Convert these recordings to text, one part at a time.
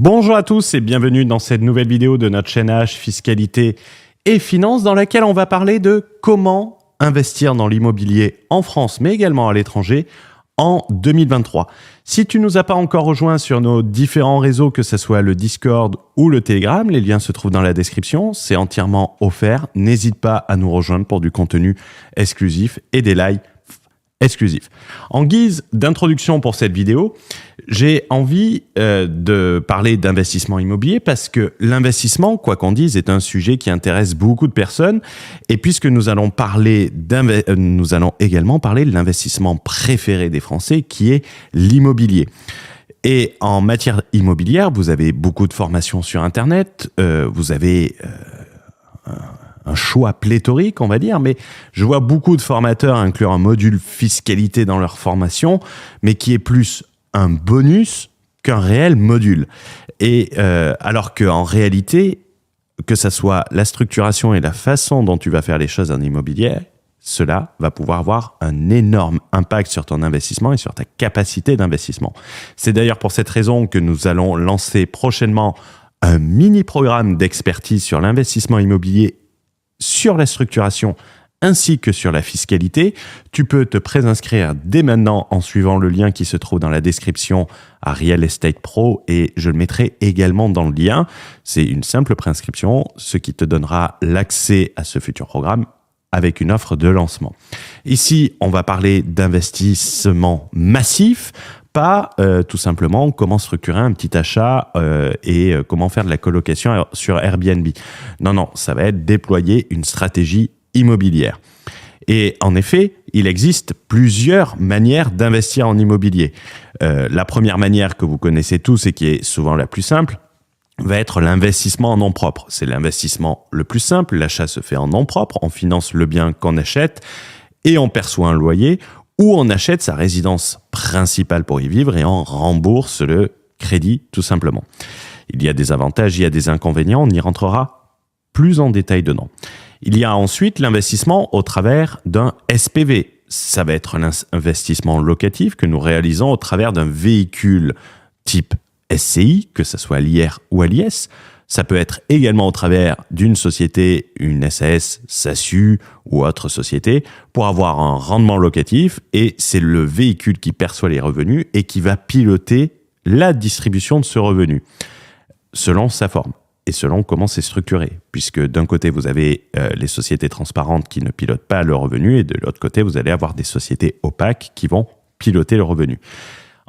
Bonjour à tous et bienvenue dans cette nouvelle vidéo de notre chaîne H Fiscalité et Finance dans laquelle on va parler de comment investir dans l'immobilier en France mais également à l'étranger en 2023. Si tu nous as pas encore rejoint sur nos différents réseaux, que ce soit le Discord ou le Telegram, les liens se trouvent dans la description, c'est entièrement offert. N'hésite pas à nous rejoindre pour du contenu exclusif et des lives exclusifs. En guise d'introduction pour cette vidéo, j'ai envie de parler d'investissement immobilier parce que l'investissement, quoi qu'on dise, est un sujet qui intéresse beaucoup de personnes. Et puisque nous allons également parler de l'investissement préféré des Français, qui est l'immobilier. Et en matière immobilière, vous avez beaucoup de formations sur Internet, vous avez un choix pléthorique, on va dire, mais je vois beaucoup de formateurs inclure un module fiscalité dans leur formation, mais qui est plus un bonus qu'un réel module. Et alors qu'en réalité, que ça soit la structuration et la façon dont tu vas faire les choses en immobilier, cela va pouvoir avoir un énorme impact sur ton investissement et sur ta capacité d'investissement. C'est d'ailleurs pour cette raison que nous allons lancer prochainement un mini-programme d'expertise sur l'investissement immobilier, sur la structuration ainsi que sur la fiscalité. Tu peux te préinscrire dès maintenant en suivant le lien qui se trouve dans la description à Real Estate Pro et je le mettrai également dans le lien. C'est une simple préinscription, ce qui te donnera l'accès à ce futur programme avec une offre de lancement. Ici, on va parler d'investissement massif, pas tout simplement comment structurer un petit achat et comment faire de la colocation sur Airbnb. Non, ça va être déployer une stratégie immobilière. Et en effet, il existe plusieurs manières d'investir en immobilier. La première manière que vous connaissez tous et qui est souvent la plus simple va être l'investissement en nom propre. C'est l'investissement le plus simple. L'achat se fait en nom propre, on finance le bien qu'on achète et on perçoit un loyer, ou on achète sa résidence principale pour y vivre et on rembourse le crédit tout simplement. Il y a des avantages, il y a des inconvénients, on y rentrera plus en détail dedans. Il y a ensuite l'investissement au travers d'un SPV. Ça va être l'investissement locatif que nous réalisons au travers d'un véhicule type SCI, que ce soit à l'IR ou à l'IS. Ça peut être également au travers d'une société, une SAS, SASU ou autre société, pour avoir un rendement locatif. Et c'est le véhicule qui perçoit les revenus et qui va piloter la distribution de ce revenu, selon sa forme et selon comment c'est structuré. Puisque d'un côté, vous avez les sociétés transparentes qui ne pilotent pas le revenu et de l'autre côté, vous allez avoir des sociétés opaques qui vont piloter le revenu.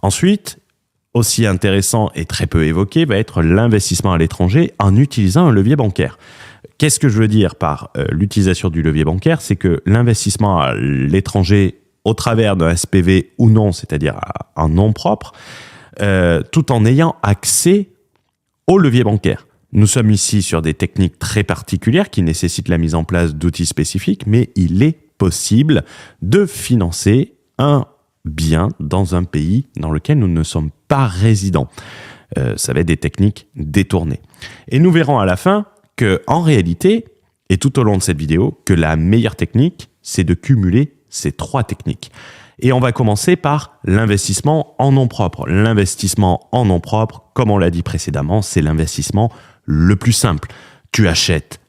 Ensuite, aussi intéressant et très peu évoqué, va être l'investissement à l'étranger en utilisant un levier bancaire. Qu'est-ce que je veux dire par l'utilisation du levier bancaire? C'est que l'investissement à l'étranger au travers d'un SPV ou non, c'est-à-dire en nom propre, tout en ayant accès au levier bancaire. Nous sommes ici sur des techniques très particulières qui nécessitent la mise en place d'outils spécifiques, mais il est possible de financer un bien dans un pays dans lequel nous ne sommes pas résidents. Ça va être des techniques détournées. Et nous verrons à la fin que, en réalité, et tout au long de cette vidéo, que la meilleure technique, c'est de cumuler ces trois techniques. Et on va commencer par l'investissement en nom propre. L'investissement en nom propre, comme on l'a dit précédemment, c'est l'investissement le plus simple. Tu achètes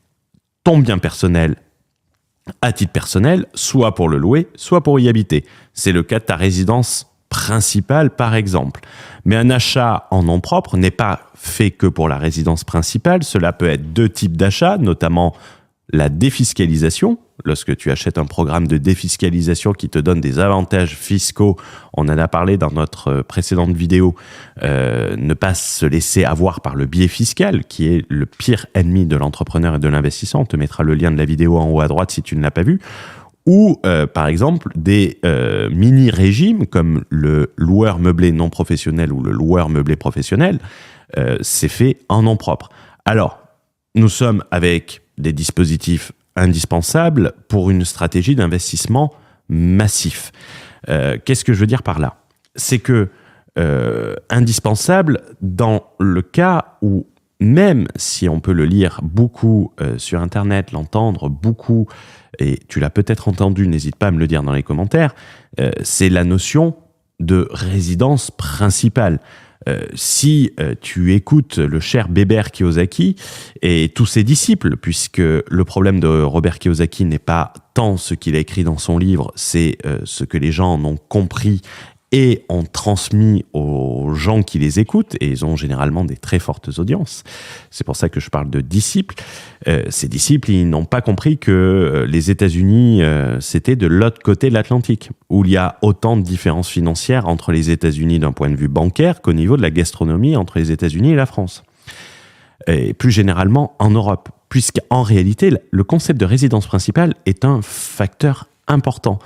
ton bien personnel à titre personnel, soit pour le louer, soit pour y habiter. C'est le cas de ta résidence principale, par exemple. Mais un achat en nom propre n'est pas fait que pour la résidence principale. Cela peut être deux types d'achats, notamment la défiscalisation. Lorsque tu achètes un programme de défiscalisation qui te donne des avantages fiscaux, on en a parlé dans notre précédente vidéo, ne pas se laisser avoir par le biais fiscal, qui est le pire ennemi de l'entrepreneur et de l'investisseur. On te mettra le lien de la vidéo en haut à droite si tu ne l'as pas vu. Ou, par exemple, des mini-régimes comme le loueur meublé non professionnel ou le loueur meublé professionnel, c'est fait en nom propre. Alors, nous sommes avec des dispositifs indispensables pour une stratégie d'investissement massif. Qu'est-ce que je veux dire par là? C'est que indispensable dans le cas où, même si on peut le lire beaucoup sur Internet, l'entendre beaucoup, et tu l'as peut-être entendu, n'hésite pas à me le dire dans les commentaires, c'est la notion de résidence principale. Si tu écoutes le cher Bébert Kiyosaki et tous ses disciples, puisque le problème de Robert Kiyosaki n'est pas tant ce qu'il a écrit dans son livre, c'est ce que les gens en ont compris et ont transmis aux gens qui les écoutent, et ils ont généralement des très fortes audiences. C'est pour ça que je parle de disciples. Ces disciples, ils n'ont pas compris que les États-Unis, c'était de l'autre côté de l'Atlantique, où il y a autant de différences financières entre les États-Unis d'un point de vue bancaire qu'au niveau de la gastronomie entre les États-Unis et la France. Et plus généralement en Europe, puisqu'en réalité, le concept de résidence principale est un facteur important.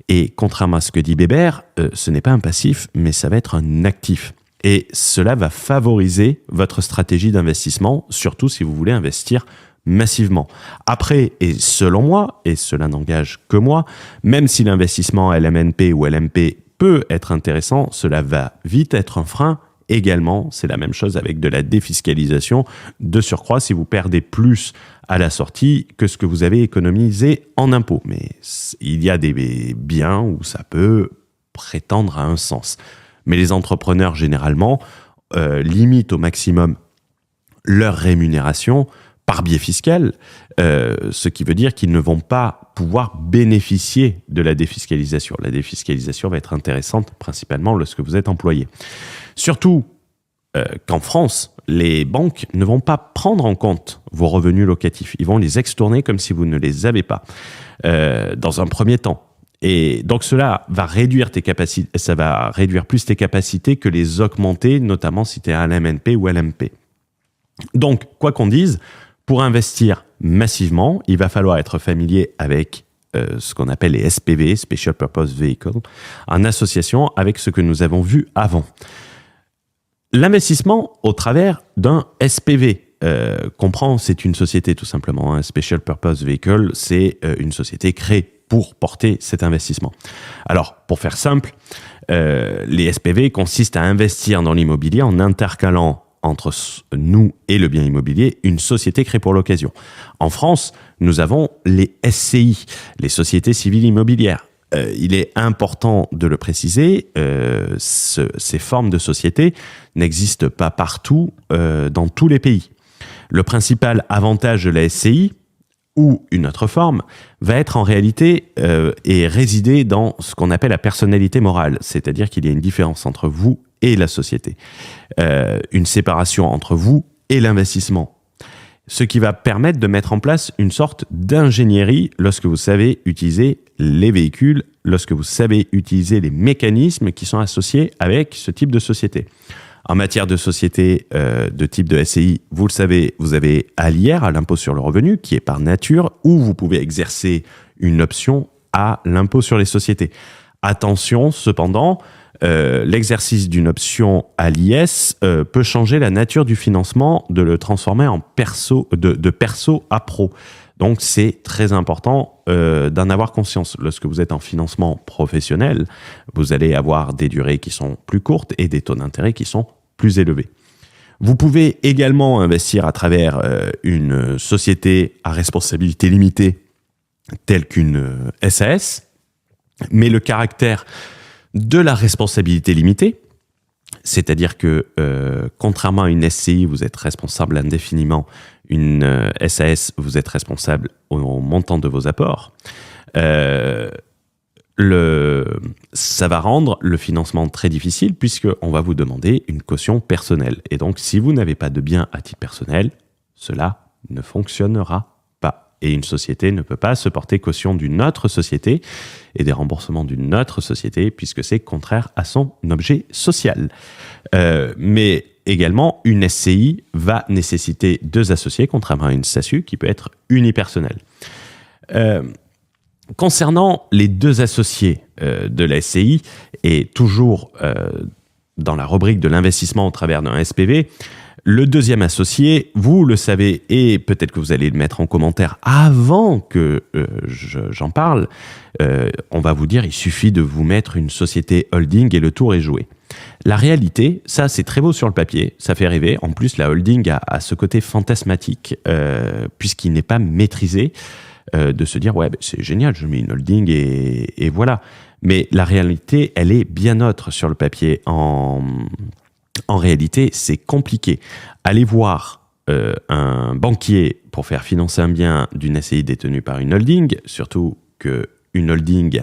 Et contrairement à ce que dit Bébert, ce n'est pas un passif, mais ça va être un actif. Et cela va favoriser votre stratégie d'investissement, surtout si vous voulez investir massivement. Après, et selon moi, et cela n'engage que moi, même si l'investissement LMNP ou LMP peut être intéressant, cela va vite être un frein. Également, c'est la même chose avec de la défiscalisation. De surcroît, si vous perdez plus à la sortie que ce que vous avez économisé en impôts. Mais il y a des biens où ça peut prétendre à un sens. Mais les entrepreneurs, généralement, limitent au maximum leur rémunération par biais fiscal, ce qui veut dire qu'ils ne vont pas pouvoir bénéficier de la défiscalisation. La défiscalisation va être intéressante principalement lorsque vous êtes employé. Surtout qu'en France, les banques ne vont pas prendre en compte vos revenus locatifs. Ils vont les extourner comme si vous ne les avez pas, dans un premier temps. Et donc cela va réduire tes capacités, ça va réduire plus tes capacités que les augmenter, notamment si tu es un LMNP ou LMP. Donc, quoi qu'on dise, pour investir massivement, il va falloir être familier avec ce qu'on appelle les SPV, Special Purpose Vehicle, en association avec ce que nous avons vu avant. L'investissement au travers d'un SPV, comprend, c'est une société tout simplement. Un Special Purpose Vehicle, c'est une société créée pour porter cet investissement. Alors, pour faire simple, les SPV consistent à investir dans l'immobilier en intercalant entre nous et le bien immobilier une société créée pour l'occasion. En France, nous avons les SCI, les sociétés civiles immobilières. Il est important de le préciser, ces formes de sociétés n'existent pas partout, dans tous les pays. Le principal avantage de la SCI, ou une autre forme, va être en réalité et résider dans ce qu'on appelle la personnalité morale, c'est-à-dire qu'il y a une différence entre vous et la société, une séparation entre vous et l'investissement. Ce qui va permettre de mettre en place une sorte d'ingénierie lorsque vous savez utiliser les véhicules, lorsque vous savez utiliser les mécanismes qui sont associés avec ce type de société. En matière de société de type de SCI, vous le savez, vous avez à l'IR, à l'impôt sur le revenu, qui est par nature, ou vous pouvez exercer une option à l'impôt sur les sociétés. Attention, cependant, l'exercice d'une option à l'IS peut changer la nature du financement, de le transformer en de perso à pro. Donc, c'est très important d'en avoir conscience. Lorsque vous êtes en financement professionnel, vous allez avoir des durées qui sont plus courtes et des taux d'intérêt qui sont plus élevés. Vous pouvez également investir à travers une société à responsabilité limitée telle qu'une SAS, mais le caractère de la responsabilité limitée, c'est-à-dire que contrairement à une SCI, vous êtes responsable indéfiniment, une SAS, vous êtes responsable au montant de vos apports, ça va rendre le financement très difficile puisqu'on va vous demander une caution personnelle. Et donc, si vous n'avez pas de bien à titre personnel, cela ne fonctionnera pas. Et une société ne peut pas se porter caution d'une autre société et des remboursements d'une autre société puisque c'est contraire à son objet social. Mais également, une SCI va nécessiter 2 associés, contrairement à une SASU qui peut être unipersonnelle. Concernant les 2 associés de la SCI, et toujours dans la rubrique de l'investissement au travers d'un SPV, le deuxième associé, vous le savez, et peut-être que vous allez le mettre en commentaire avant que j'en parle, on va vous dire il suffit de vous mettre une société holding et le tour est joué. La réalité, ça c'est très beau sur le papier, ça fait rêver. En plus, la holding a ce côté fantasmatique, puisqu'il n'est pas maîtrisé, de se dire ouais c'est génial, je mets une holding et voilà. Mais la réalité, elle est bien autre sur le papier. En réalité, c'est compliqué. Allez voir un banquier pour faire financer un bien d'une SCI détenue par une holding, surtout qu'une holding,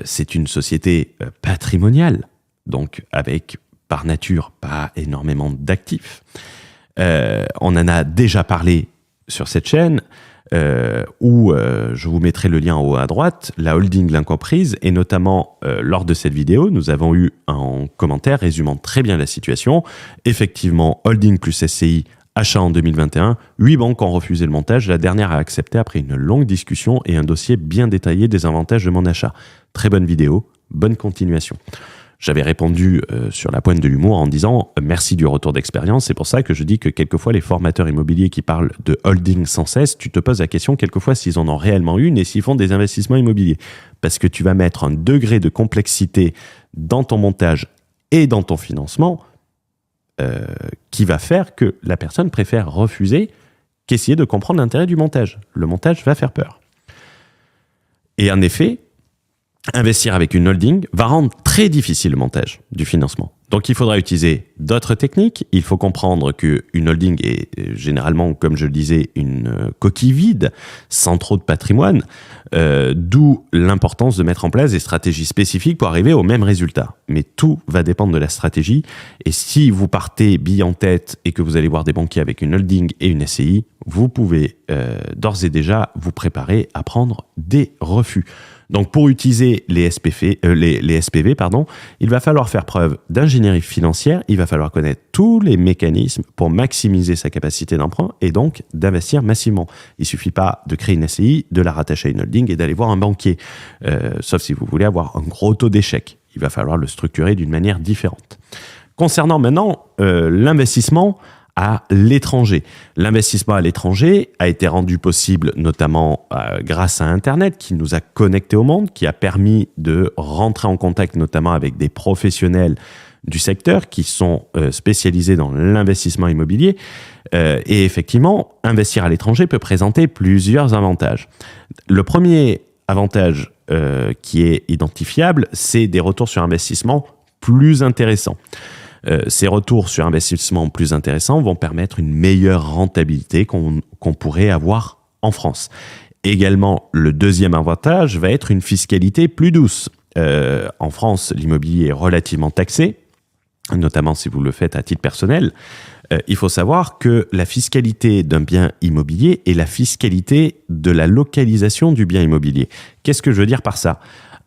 c'est une société patrimoniale, donc avec, par nature, pas énormément d'actifs. On en a déjà parlé sur cette chaîne, où je vous mettrai le lien en haut à droite, la holding Lincoprise, et notamment lors de cette vidéo, nous avons eu un commentaire résumant très bien la situation. Effectivement, holding plus SCI, achat en 2021, 8 banques ont refusé le montage, la dernière a accepté après une longue discussion et un dossier bien détaillé des avantages de mon achat. Très bonne vidéo, bonne continuation. J'avais répondu sur la pointe de l'humour en disant « Merci du retour d'expérience ». C'est pour ça que je dis que quelquefois, les formateurs immobiliers qui parlent de holding sans cesse, tu te poses la question quelquefois s'ils en ont réellement une et s'ils font des investissements immobiliers. Parce que tu vas mettre un degré de complexité dans ton montage et dans ton financement qui va faire que la personne préfère refuser qu'essayer de comprendre l'intérêt du montage. Le montage va faire peur. Et en effet, investir avec une holding va rendre très difficile le montage du financement. Donc, il faudra utiliser d'autres techniques. Il faut comprendre qu'une holding est généralement, comme je le disais, une coquille vide, sans trop de patrimoine, d'où l'importance de mettre en place des stratégies spécifiques pour arriver au même résultat. Mais tout va dépendre de la stratégie. Et si vous partez bille en tête et que vous allez voir des banquiers avec une holding et une SCI, vous pouvez d'ores et déjà vous préparer à prendre des refus. Donc, pour utiliser les SPV, il va falloir faire preuve d'ingénierie financière, il va falloir connaître tous les mécanismes pour maximiser sa capacité d'emprunt et donc d'investir massivement. Il ne suffit pas de créer une SCI, de la rattacher à une holding et d'aller voir un banquier, sauf si vous voulez avoir un gros taux d'échec. Il va falloir le structurer d'une manière différente. Concernant maintenant l'investissement à l'étranger. L'investissement à l'étranger a été rendu possible notamment grâce à Internet qui nous a connectés au monde, qui a permis de rentrer en contact notamment avec des professionnels du secteur qui sont spécialisés dans l'investissement immobilier. Et effectivement, investir à l'étranger peut présenter plusieurs avantages. Le premier avantage qui est identifiable, c'est des retours sur investissement plus intéressants. Ces retours sur investissement plus intéressants vont permettre une meilleure rentabilité qu'on pourrait avoir en France. Également, le deuxième avantage va être une fiscalité plus douce. En France, l'immobilier est relativement taxé, notamment si vous le faites à titre personnel. Il faut savoir que la fiscalité d'un bien immobilier est la fiscalité de la localisation du bien immobilier. Qu'est-ce que je veux dire par ça ?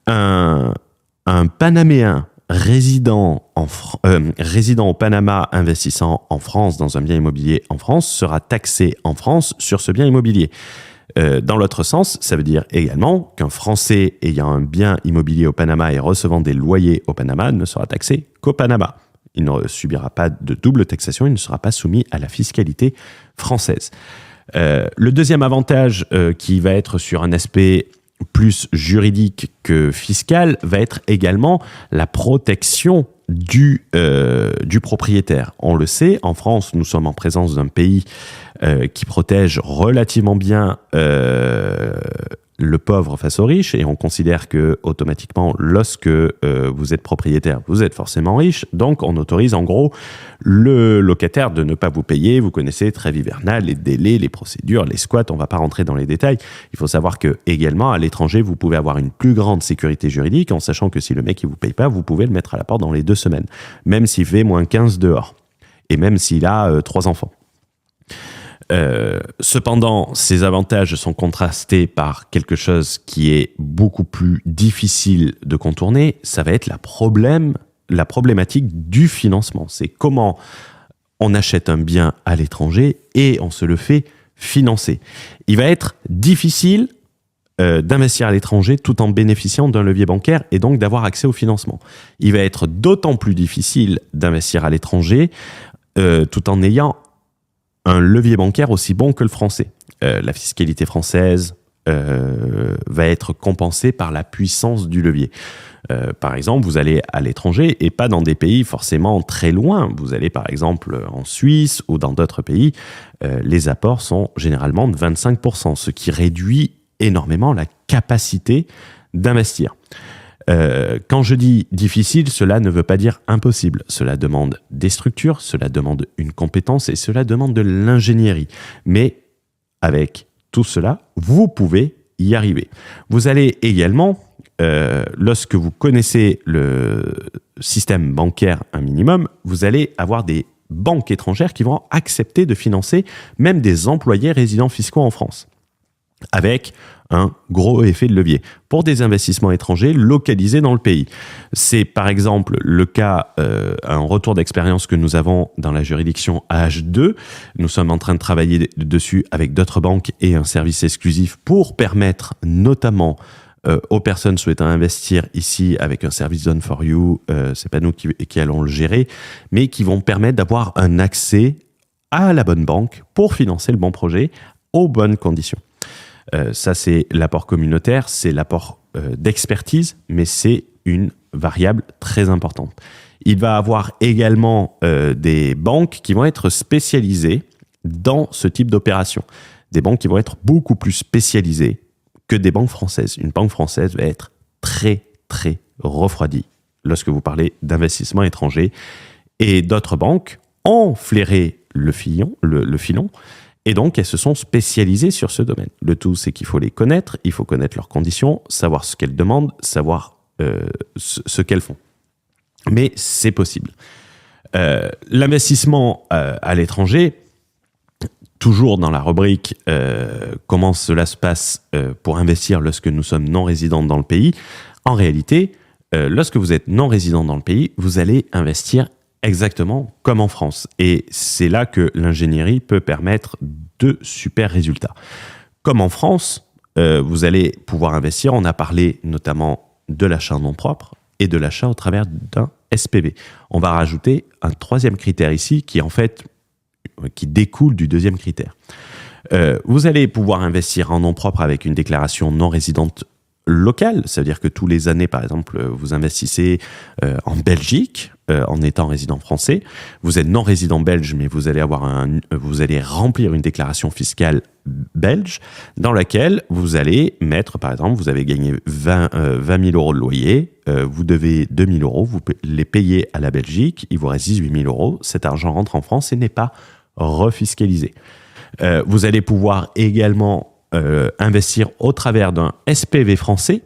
Un Panaméen résident au Panama, investissant en France dans un bien immobilier en France, sera taxé en France sur ce bien immobilier. Dans l'autre sens, ça veut dire également qu'un Français ayant un bien immobilier au Panama et recevant des loyers au Panama ne sera taxé qu'au Panama. Il ne subira pas de double taxation, il ne sera pas soumis à la fiscalité française. Le deuxième avantage qui va être sur un aspect plus juridique que fiscal va être également la protection du propriétaire. On le sait, en France, nous sommes en présence d'un pays qui protège relativement bien le pauvre face au riche, et on considère que automatiquement, lorsque vous êtes propriétaire, vous êtes forcément riche, donc on autorise en gros le locataire de ne pas vous payer. Vous connaissez, trêve hivernale, les délais, les procédures, les squats, on ne va pas rentrer dans les détails. Il faut savoir que également à l'étranger, vous pouvez avoir une plus grande sécurité juridique en sachant que si le mec ne vous paye pas, vous pouvez le mettre à la porte dans les 2 semaines, même s'il fait -15 dehors, et même s'il a 3 enfants. Cependant, ces avantages sont contrastés par quelque chose qui est beaucoup plus difficile de contourner. Ça va être la problématique du financement. C'est comment on achète un bien à l'étranger et on se le fait financer. Il va être difficile d'investir à l'étranger tout en bénéficiant d'un levier bancaire et donc d'avoir accès au financement. Il va être d'autant plus difficile d'investir à l'étranger tout en ayant un levier bancaire aussi bon que le français. La fiscalité française va être compensée par la puissance du levier. Par exemple, vous allez à l'étranger et pas dans des pays forcément très loin. Vous allez par exemple en Suisse ou dans d'autres pays, les apports sont généralement de 25%, ce qui réduit énormément la capacité d'investir. Quand je dis difficile, cela ne veut pas dire impossible. Cela demande des structures, cela demande une compétence et cela demande de l'ingénierie. Mais avec tout cela, vous pouvez y arriver. Vous allez également, lorsque vous connaissez le système bancaire un minimum, vous allez avoir des banques étrangères qui vont accepter de financer même des employés résidents fiscaux en France, avec un gros effet de levier pour des investissements étrangers localisés dans le pays. C'est par exemple le cas, un retour d'expérience que nous avons dans la juridiction AH2. Nous sommes en train de travailler dessus avec d'autres banques et un service exclusif pour permettre notamment aux personnes souhaitant investir ici avec un service Done for You, c'est pas nous qui allons le gérer, mais qui vont permettre d'avoir un accès à la bonne banque pour financer le bon projet aux bonnes conditions. Ça, c'est l'apport communautaire, c'est l'apport d'expertise, mais c'est une variable très importante. Il va y avoir également des banques qui vont être spécialisées dans ce type d'opération. Des banques qui vont être beaucoup plus spécialisées que des banques françaises. Une banque française va être très, très refroidie lorsque vous parlez d'investissement étranger. Et d'autres banques ont flairé le filon, et donc elles se sont spécialisées sur ce domaine. Le tout, c'est qu'il faut les connaître, il faut connaître leurs conditions, savoir ce qu'elles demandent, savoir ce qu'elles font. Mais c'est possible. L'investissement à l'étranger, toujours dans la rubrique comment cela se passe pour investir lorsque nous sommes non résidents dans le pays. En réalité, lorsque vous êtes non résident dans le pays, vous allez investir exactement comme en France. Et c'est là que l'ingénierie peut permettre de super résultats. Comme en France, vous allez pouvoir investir. On a parlé notamment de l'achat en nom propre et de l'achat au travers d'un SPV. On va rajouter un troisième critère ici qui en fait qui découle du deuxième critère. Vous allez pouvoir investir en nom propre avec une déclaration non résidente locale. Ça veut dire que tous les années, par exemple, vous investissez en Belgique en étant résident français. Vous êtes non résident belge, mais vous allez remplir une déclaration fiscale belge dans laquelle vous allez mettre, par exemple, vous avez gagné 20 000 euros de loyer, vous devez 2 000 euros, vous les payez à la Belgique, il vous reste 18 000 euros. Cet argent rentre en France et n'est pas refiscalisé. Vous allez pouvoir également investir au travers d'un SPV français,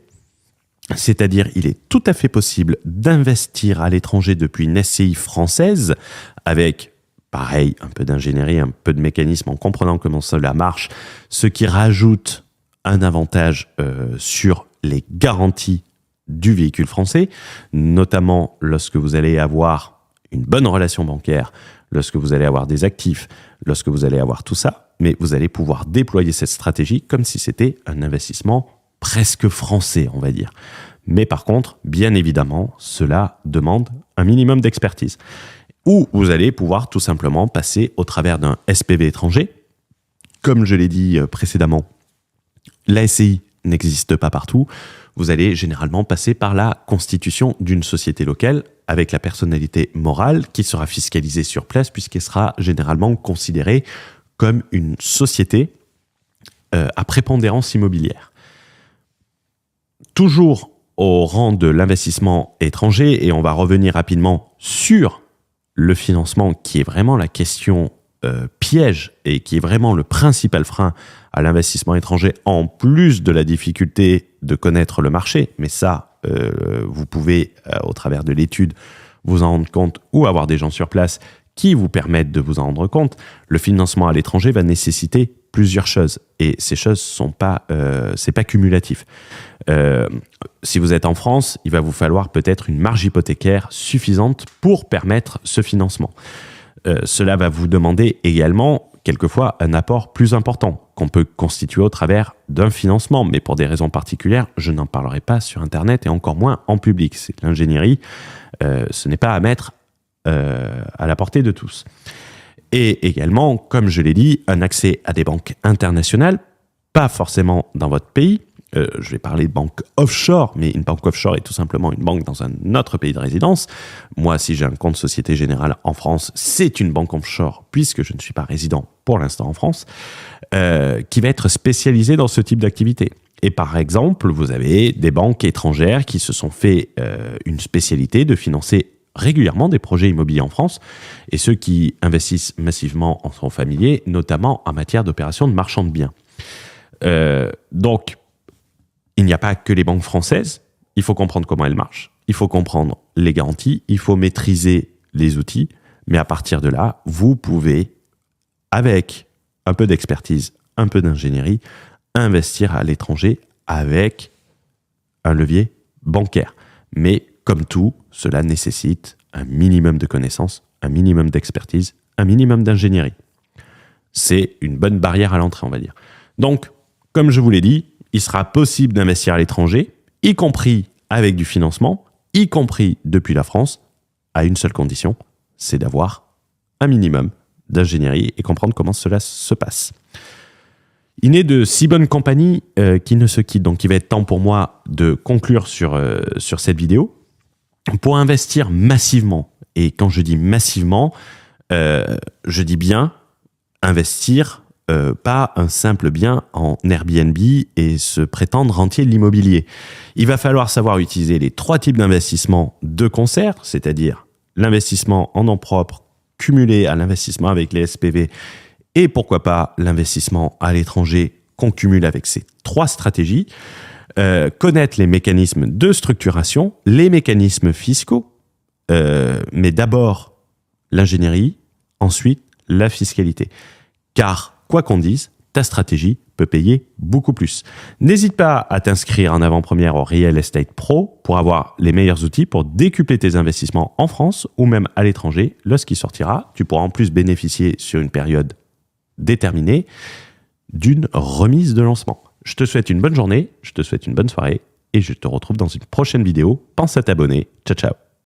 c'est-à-dire il est tout à fait possible d'investir à l'étranger depuis une SCI française avec, pareil, un peu d'ingénierie, un peu de mécanisme en comprenant comment cela marche, ce qui rajoute un avantage sur les garanties du véhicule français, notamment lorsque vous allez avoir une bonne relation bancaire, lorsque vous allez avoir des actifs, lorsque vous allez avoir tout ça, mais vous allez pouvoir déployer cette stratégie comme si c'était un investissement presque français, on va dire. Mais par contre, bien évidemment, cela demande un minimum d'expertise. Ou vous allez pouvoir tout simplement passer au travers d'un SPV étranger. Comme je l'ai dit précédemment, la SCI n'existe pas partout. Vous allez généralement passer par la constitution d'une société locale avec la personnalité morale qui sera fiscalisée sur place puisqu'elle sera généralement considérée comme une société à prépondérance immobilière. Toujours au rang de l'investissement étranger, et on va revenir rapidement sur le financement qui est vraiment la question piège et qui est vraiment le principal frein à l'investissement étranger, en plus de la difficulté de connaître le marché. Mais ça, vous pouvez, au travers de l'étude, vous en rendre compte ou avoir des gens sur place qui vous permettent de vous en rendre compte. Le financement à l'étranger va nécessiter plusieurs choses et ces choses sont pas, c'est pas cumulatif. Si vous êtes en France, il va vous falloir peut-être une marge hypothécaire suffisante pour permettre ce financement. Cela va vous demander également quelquefois un apport plus important qu'on peut constituer au travers d'un financement, mais pour des raisons particulières, je n'en parlerai pas sur Internet et encore moins en public. C'est de l'ingénierie, ce n'est pas à mettre à la portée de tous. Et également, comme je l'ai dit, un accès à des banques internationales, pas forcément dans votre pays. Je vais parler de banque offshore, mais une banque offshore est tout simplement une banque dans un autre pays de résidence. Moi, si j'ai un compte Société Générale en France, c'est une banque offshore, puisque je ne suis pas résident pour l'instant en France, qui va être spécialisée dans ce type d'activité. Et par exemple, vous avez des banques étrangères qui se sont fait une spécialité de financer régulièrement des projets immobiliers en France, et ceux qui investissent massivement en sont familiers, notamment en matière d'opérations de marchand de biens. Donc, il n'y a pas que les banques françaises, il faut comprendre comment elles marchent, il faut comprendre les garanties, il faut maîtriser les outils, mais à partir de là, vous pouvez, avec un peu d'expertise, un peu d'ingénierie, investir à l'étranger avec un levier bancaire. Mais comme tout, cela nécessite un minimum de connaissances, un minimum d'expertise, un minimum d'ingénierie. C'est une bonne barrière à l'entrée, on va dire. Donc, comme je vous l'ai dit, il sera possible d'investir à l'étranger, y compris avec du financement, y compris depuis la France, à une seule condition, c'est d'avoir un minimum d'ingénierie et comprendre comment cela se passe. Il n'est de si bonne compagnie qui ne se quitte. Donc, il va être temps pour moi de conclure sur cette vidéo. Pour investir massivement, et quand je dis massivement, je dis bien investir, pas un simple bien en Airbnb et se prétendre rentier de l'immobilier. Il va falloir savoir utiliser les 3 types d'investissement de concert, c'est-à-dire l'investissement en nom propre cumulé à l'investissement avec les SPV et pourquoi pas l'investissement à l'étranger qu'on cumule avec ces 3 stratégies. Connaître les mécanismes de structuration, les mécanismes fiscaux, mais d'abord l'ingénierie, ensuite la fiscalité. Car, quoi qu'on dise, ta stratégie peut payer beaucoup plus. N'hésite pas à t'inscrire en avant-première au Real Estate Pro pour avoir les meilleurs outils pour décupler tes investissements en France ou même à l'étranger. Lorsqu'il sortira, tu pourras en plus bénéficier sur une période déterminée d'une remise de lancement. Je te souhaite une bonne journée, je te souhaite une bonne soirée et je te retrouve dans une prochaine vidéo. Pense à t'abonner. Ciao, ciao.